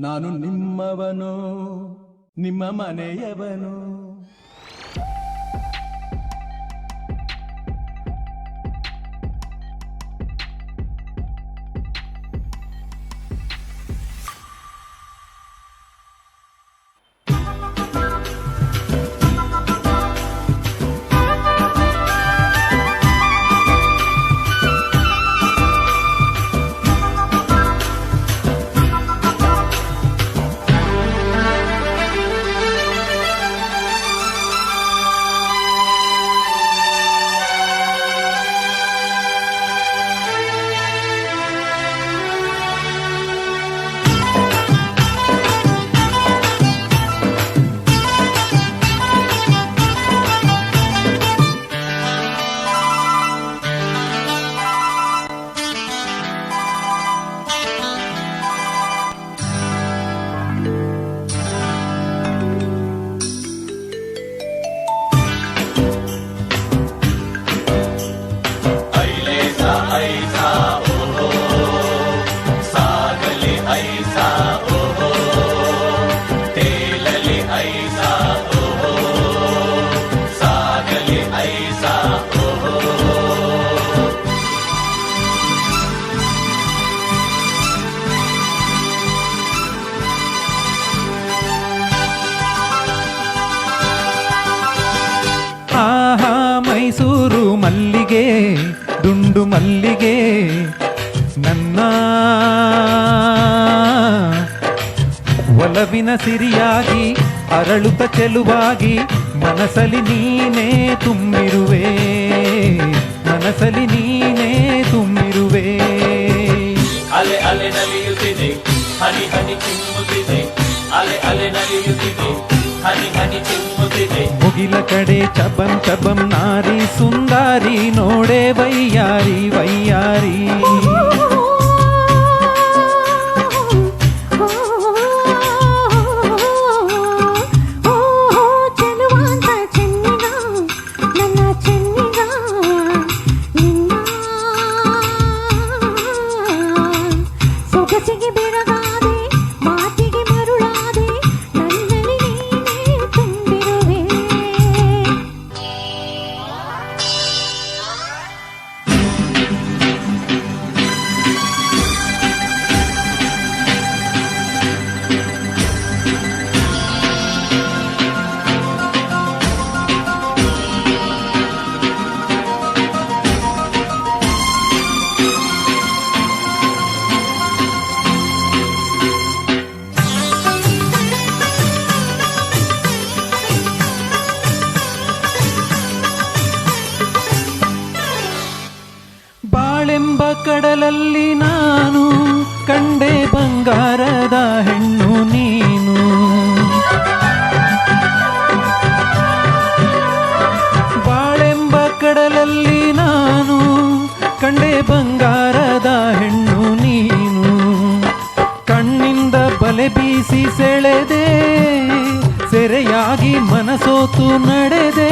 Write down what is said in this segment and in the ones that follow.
ನಾನು ನಿಮ್ಮವನು ನಿಮ್ಮ ಮನೆಯವನು. ಆಹಾ ಮೈಸೂರು ಮಲ್ಲಿಗೆ ದುಂಡು ಮಲ್ಲಿಗೆ ನನ್ನ ಒಲವಿನ ಸಿರಿಯಾಗಿ ಅರಳುತ್ತ ಚೆಲುವಾಗಿ ಮನಸಲಿ ನೀನೇ ತುಂಬಿರುವೆ, ಮನಸಲಿ ನೀನೇ ತುಂಬಿರುವೆ. ಅಲೆ ಅಲೆ ನಲಿಯುತ್ತಿದೆ ಹನಿ ಹನಿ ಚಿಮ್ಮುತ್ತಿದೆ, ಅಲೆ ಅಲೆ ನಲಿಯುತ್ತಿದೆ ಹನಿ ಹನಿ ಚಿಮ್ಮುತ್ತಿದೆ. ಮುಗಿಲ ಕಡೆ ಚಬಂ ಚಬಂ ನಾರಿ ಸುಂದಾರಿ ನೋಡೆ ವೈಯಾರಿ ವೈಯಾರಿ. ಬಾಳೆಂಬ ಕಡಲಲ್ಲಿ ನಾನು ಕಂಡೆ ಬಂಗಾರದ ಹೆಣ್ಣು ನೀನು. ಬಾಳೆಂಬ ಕಡಲಲ್ಲಿ ನಾನು ಕಂಡೆ ಬಂಗಾರದ ಹೆಣ್ಣು ನೀನು. ಕಣ್ಣಿಂದ ಬಲೆ ಬೀಸಿ ಸೆಳೆದೆ, ಸೆರೆಯಾಗಿ ಮನಸೋತು ನಡೆದೆ.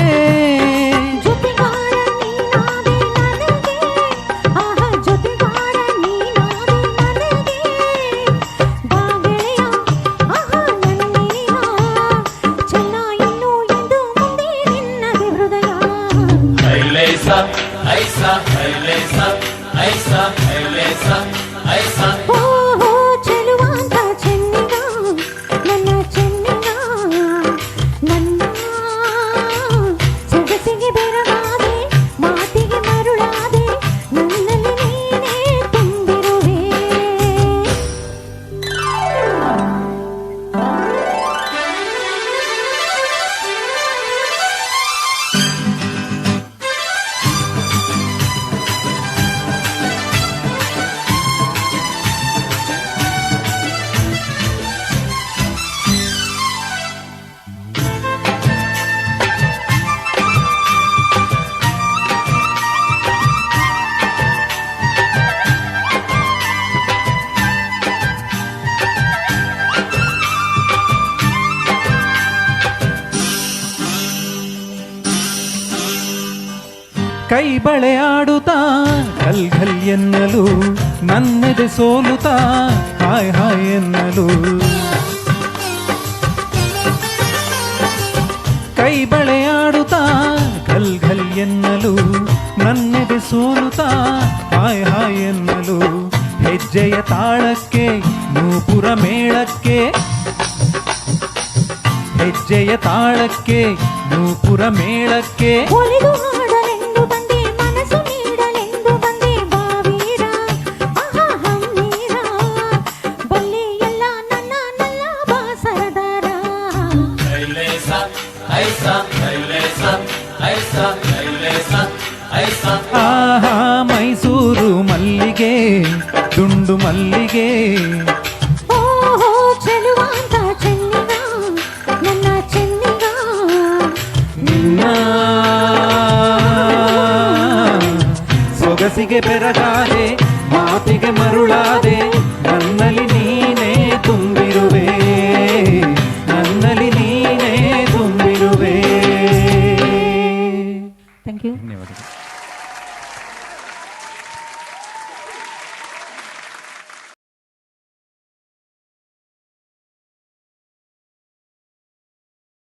ಐಸಾ ಐಸಾ ಐಲೇಸಾ ಐಸಾ ಐಲೇಸಾ ಐಸಾ. ಓಹೋ ಚೆಲುವಾಂತ ಚೆನ್ನಿಗ ನನ್ನ ಚೆನ್ನಿಗ ನನ್ನ ಸೊಗಸಿ ಕೈ ಬಳೆ ಆಡುತ್ತಾ ಘಲ್ ಘಲ್ ಎನ್ನಲು ನನ್ನೆದೆ ಸೋಲುತ್ತಾ ಹಾಯ್ ಹಾಯ್ ಎನ್ನಲು ಕೈ ಬಳೆ ಆಡುತ್ತಾ ಘಲ್ ಘಲ್ ಎನ್ನಲು ನನ್ನೆದೆ ಸೋಲುತ್ತಾ ಹಾಯ್ ಹಾಯ್ ಎನ್ನಲು ಹೆಜ್ಜೆಯ ತಾಳಕ್ಕೆ ನೂಪುರ ಮೇಳಕ್ಕೆ ಹೆಜ್ಜೆಯ ತಾಳಕ್ಕೆ ನೂಪುರ ಮೇಳಕ್ಕೆ ಒಲಿದು ಹಾಡಲೆಂದು ಬಂದೆ ಮನಸ್ಸು ನೀಡಲೆಂದು ಬಂದೆ ಬಾವೀರ ಆಹಾ ಹಮ್ಮೀರ ಬಲ್ಲೆ ಎಲ್ಲ ನನ್ನ ನಲ್ಲ ಬಾಸರದಾರ ಕೈಲೇಸ ಐಸಾ ಕೈಲೇಸ ಐಸಾ ಕೈಲೇಸ ಐಸಾ ಆಹಾ ಮೈಸೂರು ಮಲ್ಲಿಗೆ ದುಂಡು ಮಲ್ಲಿಗೆ ಓಹೋ ಚೆಲುವಾಂತ ಚೆನ್ನಿಗ ನನ್ನ ಚೆನ್ನಿಗ ನಿನ್ನ ಸೊಗಸಿಗೆ ಬೆರಗಾದೆ